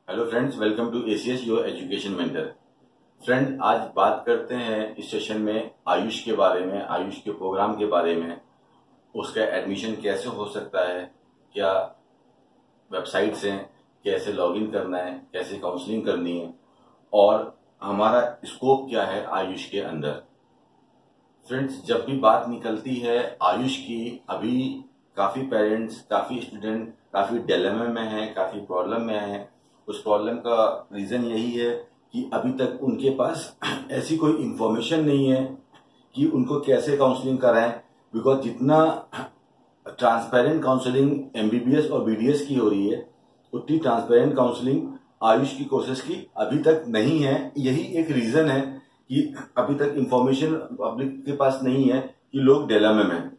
Hello friends, welcome to ACS your education mentor. Friend, आज बात करते हैं इस सेशन में आयुष के बारे में, आयुष के प्रोग्राम के बारे में। उसका एडमिशन कैसे हो सकता है, क्या वेबसाइट्स हैं, कैसे लॉगिन करना है, कैसे काउंसलिंग करनी है और हमारा स्कोप क्या है आयुष के अंदर। फ्रेंड्स, जब भी बात निकलती है आयुष की, अभी काफी पेरेंट्स, काफी स्टूडेंट काफी डिलेमा में हैं, काफी प्रॉब्लम में हैं। उस प्रॉब्लम का रीजन यही है कि अभी तक उनके पास ऐसी कोई इंफॉर्मेशन नहीं है कि उनको कैसे काउंसलिंग कराएं। बिकॉज जितना ट्रांसपेरेंट काउंसलिंग एमबीबीएस और बीडीएस की हो रही है, उतनी ट्रांसपेरेंट काउंसलिंग आयुष की कोर्सेज की अभी तक नहीं है। यही एक रीजन है कि अभी तक इंफॉर्मेशन पब्लिक के पास नहीं है कि लोग डिलेमा में हैं।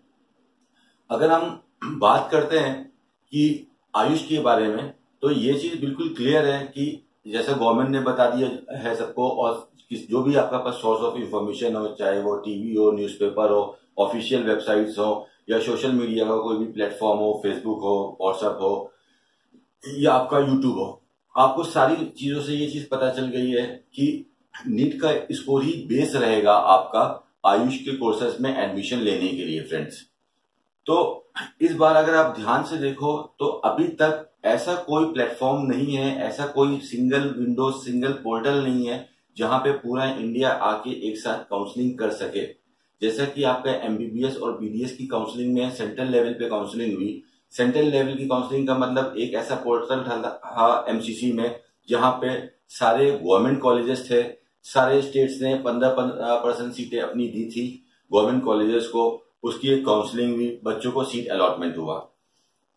अगर हम बात करते हैं कि आयुष के बारे में, तो ये चीज बिल्कुल क्लियर है कि जैसे गवर्नमेंट ने बता दिया है सबको, और जो भी आपका पास सोर्स ऑफ इंफॉर्मेशन हो, चाहे वो टीवी हो, न्यूज़पेपर हो, ऑफिशियल वेबसाइट्स हो, या सोशल मीडिया का कोई भी प्लेटफॉर्म हो, फेसबुक हो, व्हाट्सएप हो, या आपका यूट्यूब हो, आपको सारी चीजों से ये चीज पता चल गई है कि नीट का स्कोर ही बेस रहेगा आपका आयुष के कोर्सेज में एडमिशन लेने के लिए। फ्रेंड्स, तो इस बार अगर आप ध्यान से देखो तो अभी तक ऐसा कोई प्लेटफॉर्म नहीं है, ऐसा कोई सिंगल विंडो, सिंगल पोर्टल नहीं है जहां पे पूरा इंडिया आके एक साथ काउंसलिंग कर सके। जैसा कि आपका एमबीबीएस और बीडीएस की काउंसलिंग में सेंट्रल लेवल पे काउंसलिंग हुई। सेंट्रल लेवल की काउंसलिंग का मतलब एक ऐसा पोर्टल था एमसीसी में जहां पे सारे गवर्नमेंट कॉलेजेस थे। सारे स्टेट्स ने 15% सीटें अपनी दी थी गवर्नमेंट कॉलेजेस को। उसकी एक काउंसलिंग हुई, बच्चों को सीट अलॉटमेंट हुआ।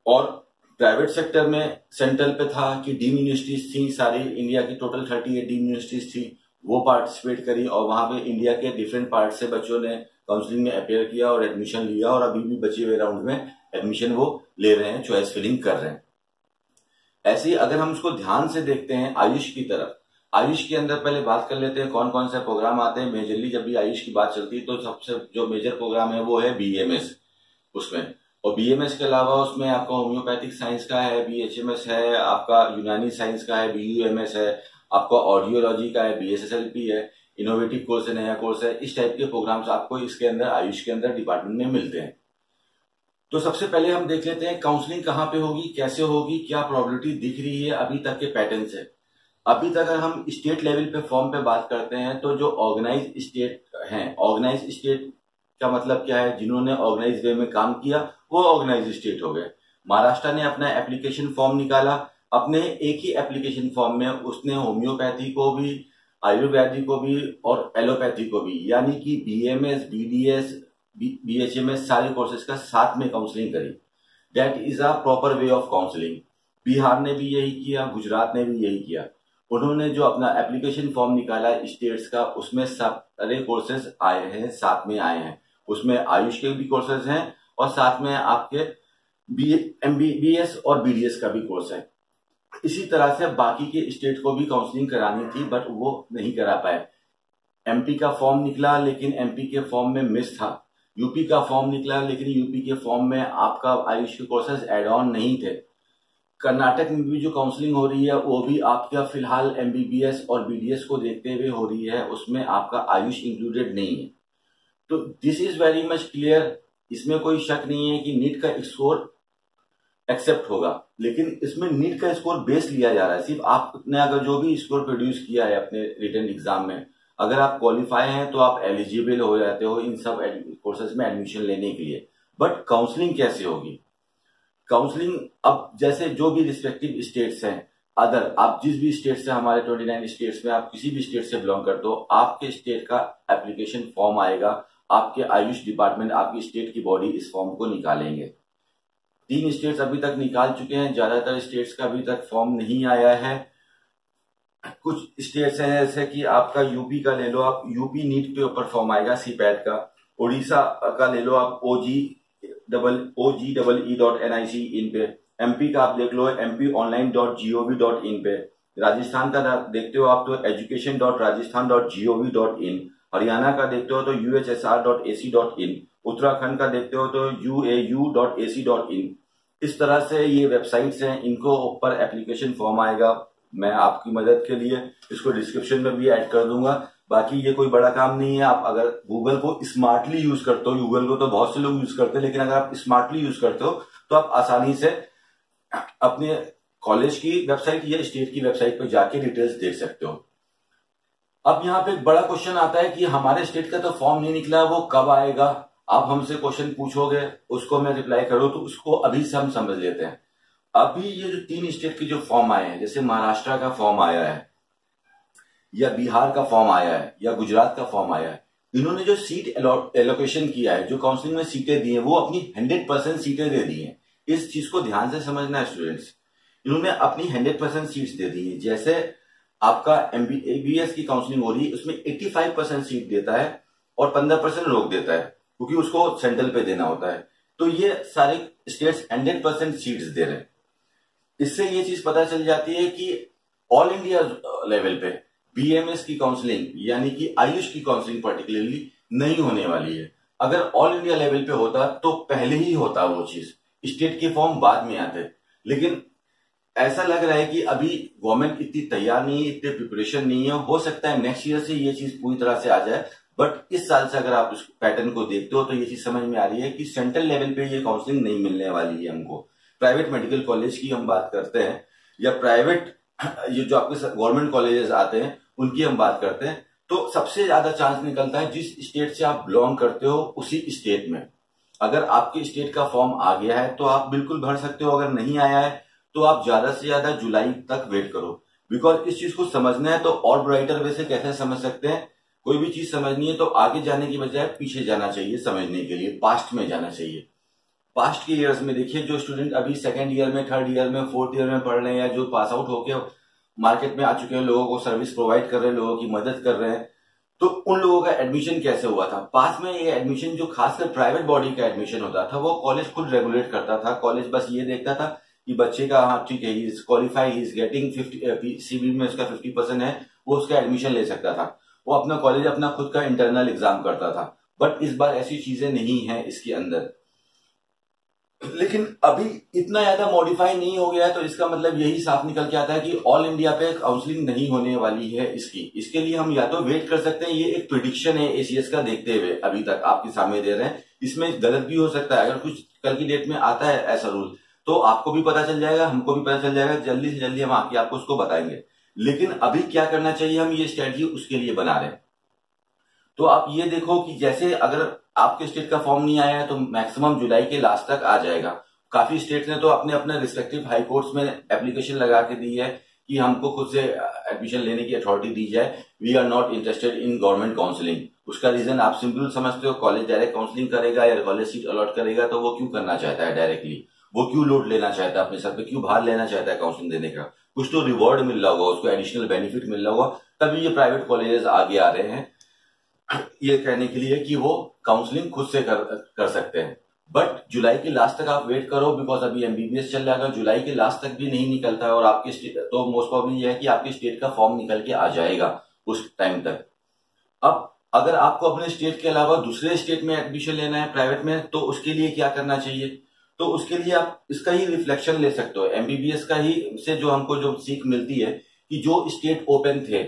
और प्राइवेट सेक्टर में सेंट्रल पे था कि डीम यूनिवर्सिटीज थी, सारी इंडिया की टोटल 38 डीम यूनिवर्सिटीज थी, वो पार्टिसिपेट करी और वहां पे इंडिया के डिफरेंट पार्ट से बच्चों ने काउंसलिंग में अपेयर किया और एडमिशन लिया, और अभी भी बचे हुए राउंड में एडमिशन वो ले रहे हैं, चॉइस फिलिंग कर रहे हैं। ऐसे ही अगर हम उसको ध्यान से देखते हैं आयुष की तरफ, आयुष के अंदर पहले बात कर लेते हैं कौन कौन से प्रोग्राम आते हैं। मेजरली जब भी आयुष की बात चलती है तो सबसे जो मेजर प्रोग्राम है वो है बीएमएस उसमें। और बीएमएस के अलावा उसमें आपका होम्योपैथिक साइंस का है, बीएचएमएस है, आपका यूनानी साइंस का है, बीयूएमएस है, आपका ऑडियोलॉजी का है, बीएसएसएलपी है, इनोवेटिव कोर्स है, नया कोर्स है। इस टाइप के प्रोग्राम्स आपको इसके अंदर आयुष के अंदर डिपार्टमेंट में मिलते हैं। तो सबसे पहले हम देख लेते हैं काउंसलिंग कहाँ पे होगी, कैसे होगी, क्या प्रोबेबिलिटी दिख रही है अभी तक के पैटर्न से। अभी तक अगर हम स्टेट लेवल पे फॉर्म पे बात करते हैं तो जो ऑर्गेनाइज स्टेट हैं, ऑर्गेनाइज स्टेट का मतलब क्या है, जिन्होंने ऑर्गेनाइज वे में काम किया वो ऑर्गेनाइज स्टेट हो गए। महाराष्ट्र ने अपना एप्लीकेशन फॉर्म निकाला, अपने एक ही एप्लीकेशन फॉर्म में उसने होम्योपैथी को भी, आयुर्वेदिक को भी और एलोपैथी को भी, यानी कि बीएमएस, बीडीएस, बीएचएमएस सारे कोर्सेज का साथ में काउंसलिंग करी। That is a proper way of counselling. Bihar ने भी यही किया, गुजरात ने भी यही किया। उन्होंने जो अपना एप्लीकेशन फॉर्म निकाला स्टेट्स का, उसमें सारे कोर्सेज आए हैं, साथ में आए हैं। उसमें आयुष के भी कोर्सेज हैं और साथ में आपके एमबीबीएस और बीडीएस का भी कोर्स है। इसी तरह से बाकी के स्टेट को भी काउंसलिंग करानी थी, बट वो नहीं करा पाए। एमपी का फॉर्म निकला लेकिन एमपी के फॉर्म में मिस था। यूपी का फॉर्म निकला लेकिन यूपी के फॉर्म में आपका आयुष के कोर्सेज एड ऑन नहीं थे। कर्नाटक में भी जो काउंसलिंग हो रही है वो भी आपका फिलहाल एमबीबीएस और बीडीएस को देखते हुए हो रही है, उसमें आपका आयुष इंक्लूडेड नहीं है। तो this is very much clear, इसमें कोई शक नहीं है कि नीट का स्कोर एक्सेप्ट होगा। लेकिन इसमें नीट का स्कोर बेस लिया जा रहा है। सिर्फ आपने अगर जो भी स्कोर प्रोड्यूस किया है अपने रिटन एग्जाम में, अगर आप क्वालिफाई हैं तो आप एलिजिबल हो जाते हो इन सब कोर्सेज में एडमिशन लेने के लिए। बट काउंसलिंग कैसे होगी? काउंसलिंग अब जैसे जो भी रिस्पेक्टिव स्टेट्स हैं, अदर आप जिस भी स्टेट से, हमारे 29 स्टेट्स में आप किसी भी स्टेट से बिलोंग करते हो, आपके स्टेट का एप्लीकेशन फॉर्म आएगा, आपके आयुष डिपार्टमेंट, आपकी स्टेट की बॉडी इस फॉर्म को निकालेंगे। 3 स्टेट्स अभी तक निकाल चुके हैं, ज्यादातर स्टेट्स का अभी तक फॉर्म नहीं आया है। कुछ स्टेट्स हैं जैसे कि आपका यूपी का ले लो आप, यूपी नीट के ऊपर फॉर्म आएगा सीपैट का। उड़ीसा का ले लो आप, OGEE.NIC इन पे। एमपी का आप देख लो mponline.gov.in पे। राजस्थान का देखते हो आप तो education.rajasthan.gov.in। हरियाणा का देखते हो तो UHSR.ac.in। उत्तराखंड का देखते हो तो UAU.ac.in। इस तरह से ये वेबसाइट्स हैं, इनको ऊपर एप्लीकेशन फॉर्म आएगा। मैं आपकी मदद के लिए इसको डिस्क्रिप्शन में भी ऐड कर दूंगा। बाकी ये कोई बड़ा काम नहीं है। आप अगर गूगल को स्मार्टली यूज करते हो, गूगल को तो बहुत से लोग यूज करते हैं, लेकिन अगर आप स्मार्टली यूज करते हो तो आप आसानी से अपने कॉलेज की वेबसाइट या स्टेट की वेबसाइट पर जाके डिटेल्स देख सकते हो। अब यहाँ पे एक बड़ा क्वेश्चन आता है कि हमारे स्टेट का तो फॉर्म नहीं निकला, वो कब आएगा? आप हमसे क्वेश्चन पूछोगे, उसको मैं रिप्लाई करूँ, तो उसको अभी से हम समझ लेते हैं। अभी ये जो 3 स्टेट के जो फॉर्म आए हैं, जैसे महाराष्ट्र का फॉर्म आया है या बिहार का फॉर्म आया है या गुजरात का फॉर्म आया है, इन्होंने जो सीट एलोकेशन किया है, जो काउंसलिंग में सीटें दी हैं, वो अपनी 100% सीटें दे दी हैं। इस चीज को ध्यान से समझना है स्टूडेंट्स। इन्होंने अपनी 100% सीट्स दे दी है। जैसे आपका एमबीबीएस की काउंसलिंग हो रही है, उसमें 85% सीट देता है और 15% रोक देता है, क्योंकि उसको सेंट्रल पे देना होता है। तो ये सारे स्टेट्स 100% सीट्स दे रहे हैं। इससे ये चीज पता चल जाती है कि ऑल इंडिया लेवल पे बीएमएस की काउंसलिंग यानी कि आयुष की काउंसलिंग पर्टिकुलरली नहीं होने वाली है। अगर ऑल इंडिया लेवल पे होता तो पहले ही होता वो चीज, स्टेट के फॉर्म बाद में आते। लेकिन ऐसा लग रहा है कि अभी गवर्नमेंट इतनी तैयार नहीं है, इतने प्रिपरेशन नहीं है। हो सकता है नेक्स्ट ईयर से ये चीज पूरी तरह से आ जाए, बट इस साल से अगर आप उस पैटर्न को देखते हो तो ये चीज समझ में आ रही है कि सेंट्रल लेवल पे ये काउंसलिंग नहीं मिलने वाली है हमको। प्राइवेट मेडिकल कॉलेज की हम बात करते हैं या प्राइवेट ये जो आपके गवर्नमेंट कॉलेजेस आते हैं उनकी हम बात करते हैं, तो सबसे ज्यादा चांस निकलता है जिस स्टेट से आप बिलोंग करते हो उसी स्टेट में। अगर आपके स्टेट का फॉर्म आ गया है तो आप बिल्कुल भर सकते हो, अगर नहीं आया है तो आप ज्यादा से ज्यादा जुलाई तक वेट करो। बिकॉज इस चीज को समझना है तो और ब्राइटर वे से कैसे समझ सकते हैं। कोई भी चीज समझनी है तो आगे जाने की बजाय पीछे जाना चाहिए समझने के लिए, पास्ट में जाना चाहिए। पास्ट के ईयर्स में देखिए, जो स्टूडेंट अभी 2nd ईयर में, 3rd ईयर में, 4th ईयर में पढ़ रहे हैं या जो पास आउट होके मार्केट में आ चुके हैं, लोगों को सर्विस प्रोवाइड कर रहे हैं, लोगों की मदद कर रहे हैं, तो उन लोगों का एडमिशन कैसे हुआ था। पास में ये एडमिशन जो खासकर प्राइवेट बॉडी का एडमिशन होता था वो कॉलेज खुद रेगुलेट करता था। कॉलेज बस ये देखता था कि बच्चे का हाँ ठीक है, he is qualify, he is getting 50 CB में उसका 50% है, वो उसका एडमिशन ले सकता था। वो अपना कॉलेज अपना खुद का इंटरनल एग्जाम करता था। बट इस बार ऐसी चीजें नहीं है इसके अंदर। लेकिन अभी इतना ज्यादा मॉडिफाई नहीं हो गया है, तो इसका मतलब यही साफ निकल के आता है कि ऑल इंडिया पे काउंसलिंग नहीं होने वाली है इसकी। इसके लिए हम या तो वेट कर सकते हैं, ये एक प्रिडिक्शन है एसीएस का देखते हुए अभी तक आपके सामने दे रहे हैं। इसमें गलत भी हो सकता है। अगर कुछ कल की डेट में आता है ऐसा रूल तो आपको भी पता चल जाएगा, हमको भी पता चल जाएगा, जल्दी से जल्दी हम आपको उसको बताएंगे। लेकिन अभी क्या करना चाहिए, हम ये स्ट्रेटजी उसके लिए बना रहे हैं। तो आप ये देखो कि जैसे अगर आपके स्टेट का फॉर्म नहीं आया है तो मैक्सिमम जुलाई के लास्ट तक आ जाएगा। काफी स्टेट ने तो अपने अपने रिस्पेक्टिव हाई कोर्ट्स में एप्लीकेशन लगा के दी है कि हमको खुद से एडमिशन लेने की अथॉरिटी दी जाए, we are not interested in government counselling. उसका रीजन आप सिंपल समझते हो, कॉलेज डायरेक्ट काउंसलिंग करेगा या कॉलेज सीट अलॉट करेगा तो वो क्यों करना चाहता है डायरेक्टली, वो क्यों लोड लेना चाहता है अपने सर पे, क्यों भार लेना चाहता है काउंसलिंग देने का। कुछ तो रिवॉर्ड मिल रहा होगा उसको, एडिशनल बेनिफिट मिल रहा होगा, तभी ये प्राइवेट कॉलेजेस आगे आ रहे हैं ये कहने के लिए कि वो काउंसलिंग खुद से कर सकते हैं। बट जुलाई के लास्ट तक आप वेट करो, बिकॉज अभी एमबीबीएस चल रहा है। जुलाई के लास्ट तक भी नहीं निकलता है और आपके स्टेट तो मोस्ट प्रॉब्लम यह है कि आपके स्टेट का फॉर्म निकल के आ जाएगा उस टाइम तक। अब अगर आपको अपने स्टेट के अलावा दूसरे स्टेट में एडमिशन लेना है प्राइवेट में, तो उसके लिए क्या करना चाहिए, तो उसके लिए आप इसका ही रिफ्लेक्शन ले सकते हो, एमबीबीएस का ही से जो हमको जो सीख मिलती है कि जो स्टेट ओपन थे,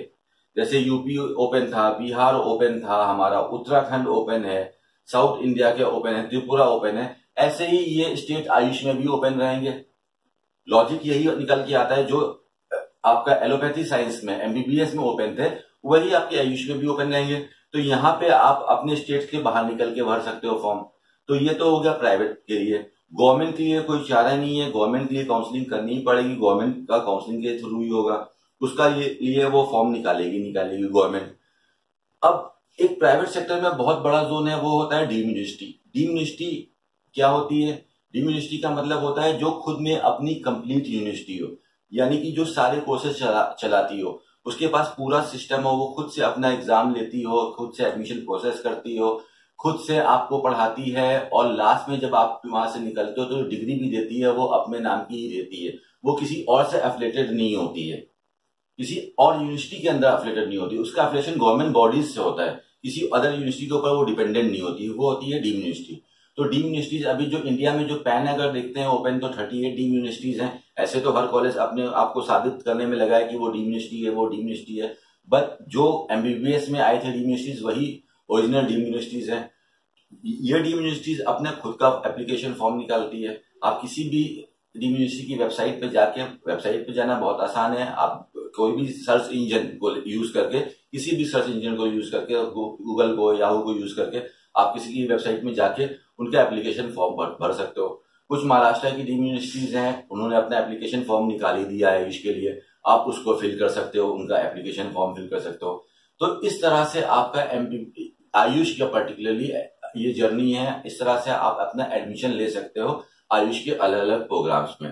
जैसे यूपी ओपन था, बिहार ओपन था, हमारा उत्तराखंड ओपन है, साउथ इंडिया के ओपन है, त्रिपुरा ओपन है, ऐसे ही ये स्टेट आयुष में भी ओपन रहेंगे। लॉजिक यही निकल के आता है, जो आपका एलोपैथी साइंस में एमबीबीएस में ओपन थे वही आपके आयुष में भी ओपन रहेंगे। तो यहाँ पे आप अपने स्टेट के बाहर निकल के भर सकते हो फॉर्म। तो ये तो हो गया प्राइवेट के लिए। गवर्नमेंट के लिए कोई चारा नहीं है, गवर्नमेंट के लिए काउंसलिंग करनी ही पड़ेगी, गवर्नमेंट का काउंसलिंग के थ्रू ही होगा, उसका लिए वो फॉर्म निकालेगी गवर्नमेंट। अब एक प्राइवेट सेक्टर में बहुत बड़ा जोन है, वो होता है डीम्ड यूनिवर्सिटी। डीम्ड यूनिवर्सिटी क्या होती है, डीम्ड यूनिवर्सिटी का मतलब होता है जो खुद में अपनी कंप्लीट यूनिवर्सिटी हो, यानी कि जो सारे कोर्सेज चलाती हो, उसके पास पूरा सिस्टम हो, वो खुद से अपना एग्जाम लेती हो, खुद से एडमिशन प्रोसेस करती हो, खुद से आपको पढ़ाती है, और लास्ट में जब आप वहां से निकलते हो तो डिग्री भी देती है वो अपने नाम की ही देती है, वो किसी और से एफिलेटेड नहीं होती है, किसी और यूनिवर्सिटी के अंदर एफिलेटेड नहीं होती, उसका एफिलेशन गवर्नमेंट बॉडीज से होता है, किसी अदर यूनिवर्सिटी के ऊपर वो डिपेंडेंट नहीं होती है, वो होती है डीम्ड यूनिवर्सिटी। तो डीम यूनिवर्सिटीज अभी जो इंडिया में जो पैन अगर देखते हैं ओपन, तो 38 डीम यूनिवर्सिटीज हैं। ऐसे तो हर कॉलेज अपने आपको साबित करने में लगा है कि वो डीम यूनिवर्सिटी है, वो डीम यूनिवर्सिटी है, बट जो एमबीबीएस में आए थे डीम यूनिवर्सिटीज वही ओरिजिनल डीम यूनिवर्सिटीज हैं। ये डीम यूनिवर्सिटीज अपने खुद का एप्लीकेशन फॉर्म निकालती है। आप किसी भी डीम यूनिवर्सिटी की वेबसाइट पे जाके, वेबसाइट पे जाना बहुत आसान है, आप कोई भी सर्च इंजन को यूज करके, किसी भी सर्च इंजन को यूज करके, गूगल को, याहू को यूज करके आप किसी की वेबसाइट में जाके उनका एप्लीकेशन फॉर्म भर सकते हो। कुछ महाराष्ट्र की डीम यूनिवर्सिटीज हैं, उन्होंने अपना एप्लीकेशन फॉर्म निकाल ही दिया है इसके लिए, आप उसको फिल कर सकते हो, उनका एप्लीकेशन फॉर्म फिल कर सकते हो। तो इस तरह से आपका आयुष का पर्टिकुलरली ये जर्नी है, इस तरह से आप अपना एडमिशन ले सकते हो आयुष के अलग अलग प्रोग्राम्स में।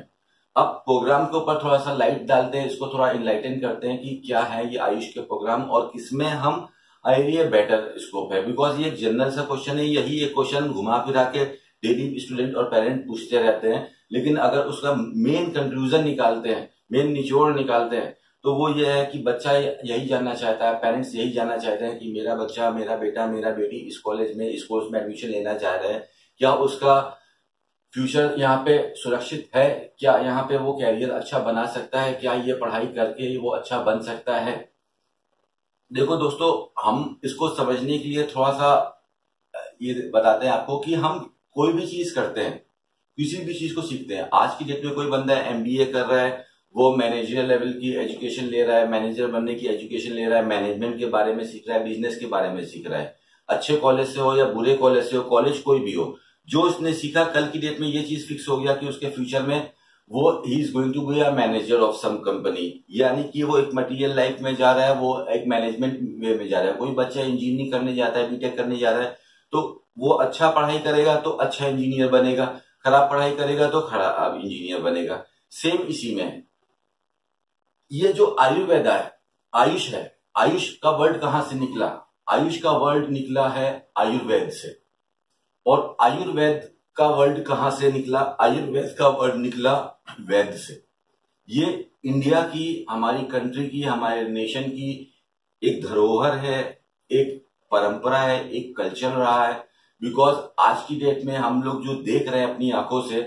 अब प्रोग्राम के ऊपर थोड़ा सा लाइट डालते हैं, इसको थोड़ा इनलाइटन करते हैं कि क्या है ये आयुष के प्रोग्राम और किसमें हम ये बेटर स्कोप है। बिकॉज ये एक जनरल सा क्वेश्चन है, यही एक क्वेश्चन घुमा फिरा के डेली स्टूडेंट और पेरेंट पूछते रहते हैं, लेकिन अगर उसका मेन कंक्लूजन निकालते हैं, मेन निचोड़ निकालते हैं, तो वो ये है कि बच्चा यही जानना चाहता है, पेरेंट्स यही जानना चाहते हैं कि मेरा बच्चा, मेरा बेटा, मेरा बेटी इस कॉलेज में, इस कोर्स में एडमिशन लेना चाह रहे हैं, क्या उसका फ्यूचर यहाँ पे सुरक्षित है, क्या यहाँ पे वो कैरियर अच्छा बना सकता है, क्या ये पढ़ाई करके वो अच्छा बन सकता है। देखो दोस्तों, हम इसको समझने के लिए थोड़ा सा ये बताते हैं आपको कि हम कोई भी चीज करते हैं, किसी भी चीज को सीखते हैं। आज की डेट में कोई बंदा एमबीए कर रहा है, वो मैनेजर लेवल की एजुकेशन ले रहा है, मैनेजर बनने की एजुकेशन ले रहा है, मैनेजमेंट के बारे में सीख रहा है, बिजनेस के बारे में सीख रहा है। अच्छे कॉलेज से हो या बुरे कॉलेज से हो, कॉलेज कोई भी हो, जो उसने सीखा कल की डेट में ये चीज फिक्स हो गया कि उसके फ्यूचर में वो ही is going to be a manager of some company, यानी कि वो एक मटेरियल लाइफ में जा रहा है, वो एक मैनेजमेंट वे में जा रहा है। कोई बच्चा इंजीनियरिंग करने जाता है, बीटेक करने जा रहा है, तो वो अच्छा पढ़ाई करेगा तो अच्छा इंजीनियर बनेगा, खराब पढ़ाई करेगा तो खराब इंजीनियर बनेगा। सेम इसी में है। ये जो आयुर्वेद है, आयुष है, आयुष का वर्ड कहां से निकला? आयुष का वर्ड निकला है आयुर्वेद से। और आयुर्वेद का वर्ड कहां से निकला? आयुर्वेद का वर्ड निकला वैद से। ये इंडिया की, हमारी कंट्री की, हमारे नेशन की एक धरोहर है, एक परंपरा है, एक कल्चर रहा है। बिकॉज आज की डेट में हम लोग जो देख रहे हैं अपनी आंखों से,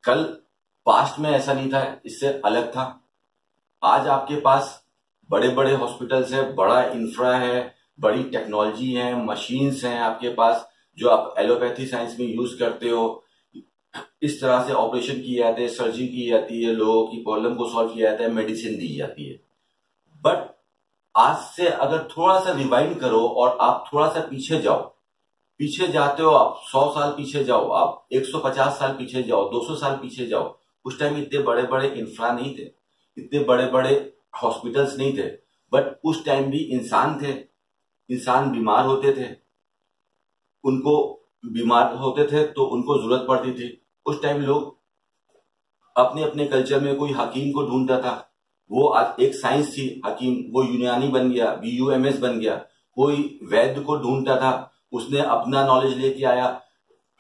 कल पास्ट में ऐसा नहीं था, इससे अलग था। आज आपके पास बड़े बड़े हॉस्पिटल्स है, बड़ा इंफ्रा है, बड़ी टेक्नोलॉजी है, मशीन्स हैं आपके पास जो आप एलोपैथी साइंस में यूज करते हो। इस तरह से ऑपरेशन किए जाते हैं, सर्जरी की जाती है, लोगों की प्रॉब्लम को सॉल्व किया जाता है, मेडिसिन दी जाती है। बट आज से अगर थोड़ा सा रिवाइंड करो और आप थोड़ा सा पीछे जाओ, पीछे जाते हो आप 100 साल पीछे जाओ, आप 150 साल पीछे जाओ, 200 साल पीछे जाओ, उस टाइम इतने बड़े बड़े इंफ्रा नहीं थे, इतने बड़े बड़े हॉस्पिटल्स नहीं थे, बट उस टाइम भी इंसान थे, इंसान बीमार होते थे, उनको बीमार होते थे तो उनको जरूरत पड़ती थी। उस टाइम लोग अपने अपने कल्चर में कोई हकीम को ढूंढता था, वो आज एक साइंस थी, हकीम, वो यूनानी बन गया, BUMS बन गया। कोई वैद्य को ढूंढता था, उसने अपना नॉलेज लेके आया,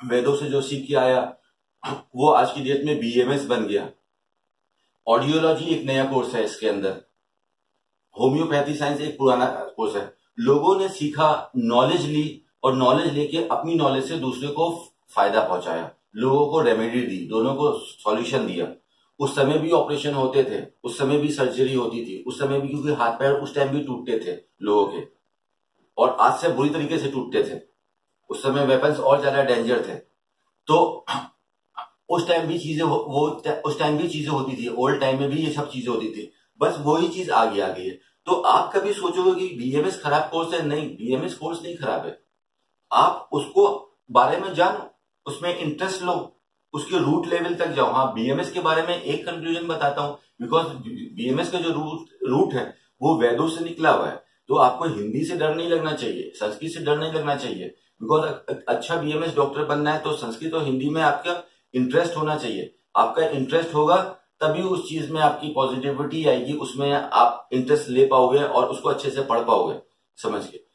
वेदों से जो सीख के आया, वो आज की डेट में BMS बन गया। ऑडियोलॉजी एक नया कोर्स है, इसके अंदर होम्योपैथी साइंस एक पुराना कोर्स है। लोगों ने सीखा, नॉलेज ली, और नॉलेज लेके अपनी नॉलेज से दूसरे को फायदा पहुंचाया, लोगों को रेमेडी दी, दोनों को सॉल्यूशन दिया। उस समय भी ऑपरेशन होते थे, उस समय भी सर्जरी होती थी, उस समय भी, क्योंकि हाथ पैर उस टाइम भी टूटते थे लोगों के, और आज से बुरी तरीके से टूटते थे। उस समय वेपन्स और ज्यादा डेंजर थे। तो उस टाइम भी चीजें उस टाइम भी चीजें होती थी, ओल्ड टाइम में भी ये सब चीजें होती थी, बस वही चीज आगे आ गई है। तो आप कभी सोचोगे कि BMS खराब कोर्स है? नहीं, BMS कोर्स नहीं खराब है। आप उसको बारे में जानो, उसमें इंटरेस्ट लो, उसके रूट लेवल तक जाओ। हाँ, BMS के बारे में एक कंक्लूजन बताता हूं, बिकॉज BMS का जो रूट है वो वेदों से निकला हुआ है। तो आपको हिंदी से डर नहीं लगना चाहिए, संस्कृत से डर नहीं लगना चाहिए। बिकॉज अच्छा BMS डॉक्टर बनना है तो संस्कृत और हिंदी में आपका इंटरेस्ट होना चाहिए। आपका इंटरेस्ट होगा तभी उस चीज में आपकी पॉजिटिविटी आएगी, उसमें आप इंटरेस्ट ले पाओगे और उसको अच्छे से पढ़ पाओगे समझ के।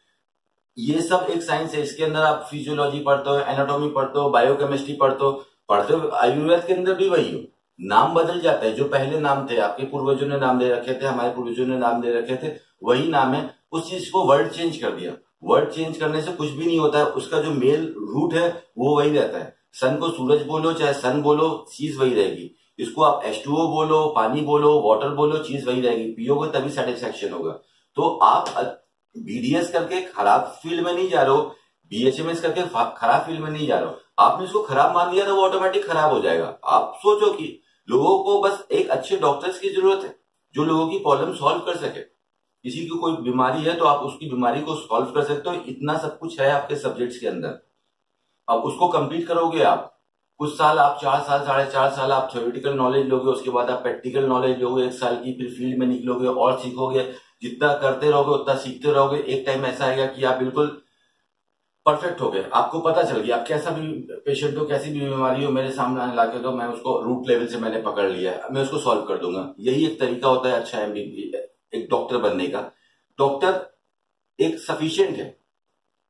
ये सब एक साइंस है, इसके अंदर आप फिजियोलॉजी पढ़ते हो, एनाटॉमी पढ़ते हो, बायोकेमिस्ट्री पढ़ते हो। आयुर्वेद के अंदर भी वही हो, नाम बदल जाता है। जो पहले नाम थे, आपके पूर्वजों ने नाम दे रखे थे, हमारे पूर्वजों ने नाम दे रखे थे, वही नाम है। उस चीज को वर्ड चेंज कर दिया, वर्ड चेंज करने से कुछ भी नहीं होता है, उसका जो मेल रूट है वो वही रहता है। सन को सूरज बोलो चाहे सन बोलो, चीज वही रहेगी। इसको आप H2O बोलो, पानी बोलो, वाटर बोलो, चीज वही रहेगी। पियोगे तभी सेटिस्फेक्शन होगा। तो आप BDS करके खराब फील्ड में नहीं जा रहे हो, BHMS करके खराब फील्ड में नहीं जा रहे हो। आपने इसको खराब मान लिया तो वो ऑटोमेटिक खराब हो जाएगा। आप सोचो कि लोगों को बस एक अच्छे डॉक्टर्स की जरूरत है जो लोगों की प्रॉब्लम सॉल्व कर सके। किसी की कोई बीमारी है तो आप उसकी बीमारी को सॉल्व कर सकते हो, इतना सब कुछ है आपके सब्जेक्ट्स के अंदर। अब उसको कंप्लीट करोगे आप, कुछ साल, आप 4 साल 4.5 साल आप थ्योरेटिकल नॉलेज लोगे, उसके बाद आप प्रैक्टिकल नॉलेज लोगे 1 साल की, फिर फील्ड में निकलोगे और सीखोगे। जितना करते रहोगे उतना सीखते रहोगे। एक टाइम ऐसा आएगा कि आप बिल्कुल परफेक्ट हो गए, आपको पता चल गया आप कैसा भी पेशेंट हो, कैसी भी बीमारी हो, मेरे सामने आने लाके तो मैं उसको रूट लेवल से मैंने पकड़ लिया, मैं उसको सॉल्व कर दूंगा। यही एक तरीका होता है अच्छा एक डॉक्टर बनने का। डॉक्टर एक सफिशियंट है।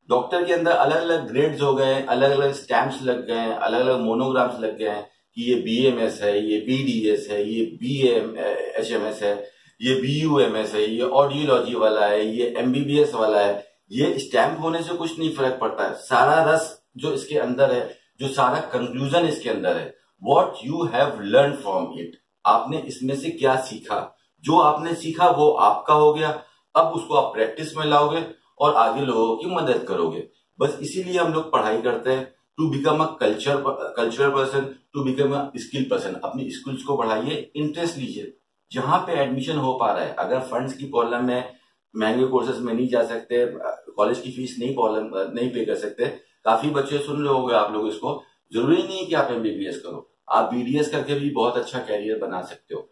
डॉक्टर के अंदर अलग अलग ग्रेड्स हो गए, अलग अलग स्टैम्प्स लग गए, अलग अलग मोनोग्राम्स लग गए हैं कि ये BMS है, ये BDS है, ये BHMS है, ये BUMS है, ये ऑडियोलॉजी वाला है, ये MBBS वाला है। ये स्टैम्प होने से कुछ नहीं फर्क पड़ता है। सारा रस जो इसके अंदर है, जो सारा कंक्लूजन इसके अंदर है, what you have learn from it, आपने इसमें से क्या सीखा। जो आपने सीखा वो आपका हो गया। अब उसको आप प्रैक्टिस में लाओगे और आगे लोगों की मदद करोगे। बस इसीलिए हम लोग पढ़ाई करते हैं, to become a cultural person, to become a skill person. अपनी स्किल्स को बढ़ाइए, इंटरेस्ट लीजिए जहां पे एडमिशन हो पा रहा है। अगर फंड्स की प्रॉब्लम है, महंगे कोर्सेज में नहीं जा सकते, कॉलेज की फीस नहीं पे कर सकते, काफी बच्चे सुन रहे होंगे आप लोग इसको, जरूरी नहीं है कि आप MBBS करो, आप BDS करके भी बहुत अच्छा कैरियर बना सकते हो।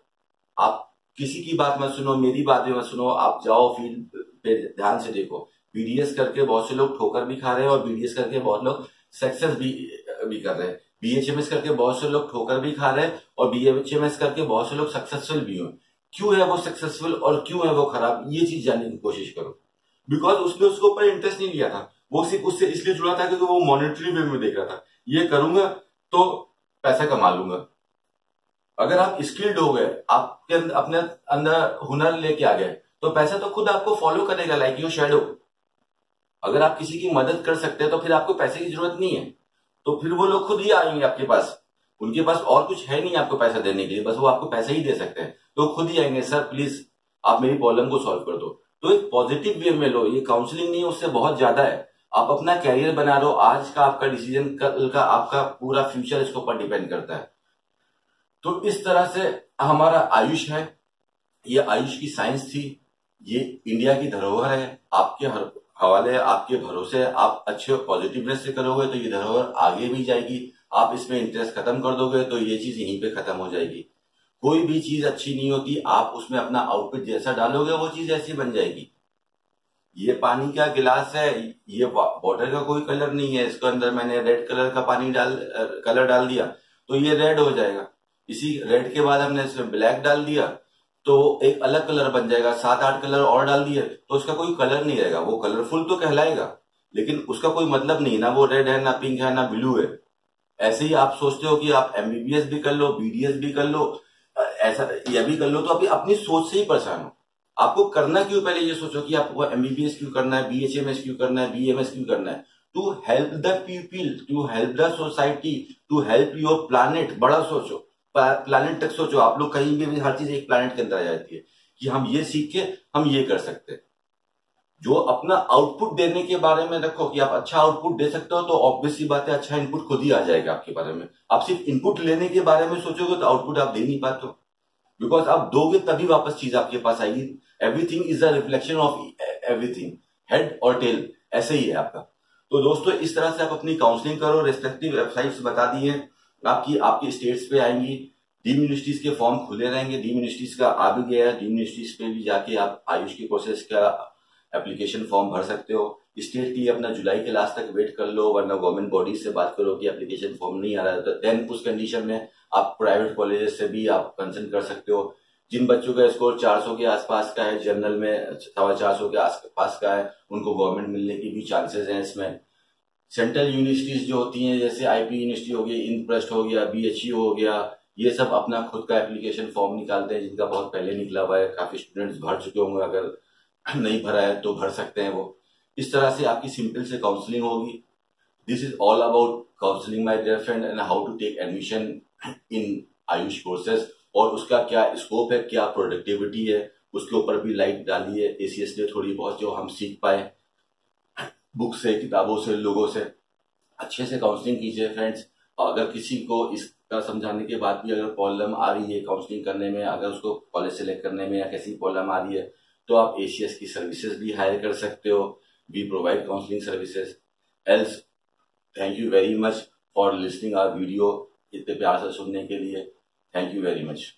आप किसी की बात मत सुनो, मेरी बातें मत सुनो, आप जाओ फील्ड पे ध्यान से देखो। BDS करके बहुत से लोग ठोकर भी खा रहे हैं और BDS करके बहुत लोग सक्सेस भी कर रहे हैं। BHMS करके बहुत से लोग ठोकर भी खा रहे हैं और BHMS करके बहुत से लोग सक्सेसफुल भी हुए। क्यों है वो सक्सेसफुल और क्यों है वो खराब, ये चीज जानने की कोशिश करो। बिकॉज उसने उसके ऊपर इंटरेस्ट नहीं लिया था, वो सिर्फ उससे इसलिए जुड़ा था क्योंकि वो मॉनेटरी वे में देख रहा था, ये करूंगा तो पैसा कमा लूंगा। अगर आप स्किल्ड हो गए, आपके अपने अंदर हुनर लेके आ गए, तो पैसा तो खुद आपको फॉलो करेगा, लाइक योर शैडो। अगर आप किसी की मदद कर सकते हैं तो फिर आपको पैसे की जरूरत नहीं है, तो फिर वो लोग खुद ही आएंगे आपके पास। उनके पास और कुछ है नहीं आपको पैसा देने के लिए, बस वो आपको पैसा ही दे सकते हैं, तो खुद ही आएंगे, सर प्लीज आप मेरी प्रॉब्लम को सॉल्व कर दो। तो एक पॉजिटिव वे में लो, ये काउंसलिंग नहीं, उससे बहुत ज्यादा है। आप अपना कैरियर बना रहे हो, आज का आपका डिसीजन कल का आपका पूरा फ्यूचर इसके ऊपर डिपेंड करता है। तो इस तरह से हमारा आयुष है, ये आयुष की साइंस थी, ये इंडिया की धरोहर है, आपके हवाले है, आपके भरोसे है। आप अच्छे पॉजिटिवनेस से करोगे तो ये धरोहर आगे भी जाएगी। आप इसमें इंटरेस्ट खत्म कर दोगे तो ये चीज यहीं पे खत्म हो जाएगी। कोई भी चीज अच्छी नहीं होती, आप उसमें अपना आउटपुट जैसा डालोगे वो चीज ऐसी बन जाएगी। ये पानी का गिलास है, ये वाटर का कोई कलर नहीं है, इसके अंदर मैंने रेड कलर का कलर डाल दिया तो ये रेड हो जाएगा। इसी रेड के बाद हमने इसमें ब्लैक डाल दिया तो एक अलग कलर बन जाएगा। 7-8 कलर और डाल दिए तो उसका कोई कलर नहीं रहेगा, वो कलरफुल तो कहलाएगा लेकिन उसका कोई मतलब नहीं, ना वो रेड है, ना पिंक है, ना ब्लू है। ऐसे ही आप सोचते हो कि आप MBBS भी कर लो, BDS भी कर लो, ऐसा यह भी कर लो, तो अभी अपनी सोच से ही परेशान हो। आपको करना क्यों, पहले ये सोचो कि आपको MBBS क्यों करना है, BHMS क्यों करना है, BMS क्यों करना है। To help the people, to help the society, to help your planet. बड़ा सोचो, प्लानिट तक सोचो। आप लोग कहीं भी हर चीज एक प्लानिट के अंदर आ जाती है कि हम ये सीख के हम ये कर सकते हैं। जो अपना आउटपुट देने के बारे में रखो कि आप अच्छा आउटपुट दे सकते हो, तो ऑब्वियस सी बात है अच्छा इनपुट खुद ही आ जाएगा आपके बारे में। आप सिर्फ इनपुट लेने के बारे में सोचोगे तो आउटपुट आप दे नहीं पाते हो, बिकॉज आप दोगे तभी वापस चीज आपके पास आएगी। Everything is a reflection of everything, head और टेल, ऐसे ही है आपका। तो दोस्तों इस तरह से आप अपनी काउंसलिंग करो। रेस्पेक्टिव वेबसाइट्स बता दी है आपकी स्टेट्स पे आएंगी। डीम यूनिवर्सिटीज के फॉर्म खुले रहेंगे, डीम यूनिवर्सिटीज का आ भी गया है, डीम यूनिवर्सिटीज पे भी जाके आप आयुष के कोर्सेज का एप्लीकेशन फॉर्म भर सकते हो। स्टेट के लिए अपना जुलाई के लास्ट तक वेट कर लो, वरना गवर्नमेंट बॉडी से बात करो कि एप्लीकेशन फॉर्म नहीं आ रहा है, तो देन उस कंडीशन में आप प्राइवेट कॉलेजेस से भी आप कंसर्न कर सकते हो। जिन बच्चों का स्कोर 400 के आसपास का है, जनरल में 450 के आसपास का है, उनको गवर्नमेंट मिलने की भी चांसेस हैं इसमें। सेंट्रल यूनिवर्सिटीज जो होती हैं, जैसे IP यूनिवर्सिटी हो गई, इंप्रेस्ट हो गया, BHU हो गया, ये सब अपना खुद का एप्लीकेशन फॉर्म निकालते हैं, जिनका बहुत पहले निकला हुआ है। काफी स्टूडेंट्स भर चुके होंगे, अगर नहीं भरा है तो भर सकते हैं वो। इस तरह से आपकी सिंपल से काउंसलिंग होगी। This is all about counselling my dear friend and how to take admission in AYUSH courses, और उसका क्या स्कोप है, क्या प्रोडक्टिविटी है, उसके ऊपर भी लाइट डाली है एसीएस ने थोड़ी बहुत, जो हम सीख पाए बुक से, किताबों से, लोगों से। अच्छे से काउंसलिंग कीजिए फ्रेंड्स। अगर किसी को इसका समझाने के बाद भी अगर प्रॉब्लम आ रही है काउंसलिंग करने में, अगर उसको कॉलेज सेलेक्ट करने में या कैसी प्रॉब्लम आ रही है, तो आप एसीएस की सर्विसेज भी हायर कर सकते हो। We provide counselling services. Else, thank you very much for listening our video. इतने प्यार से सुनने के लिए थैंक यू वेरी मच।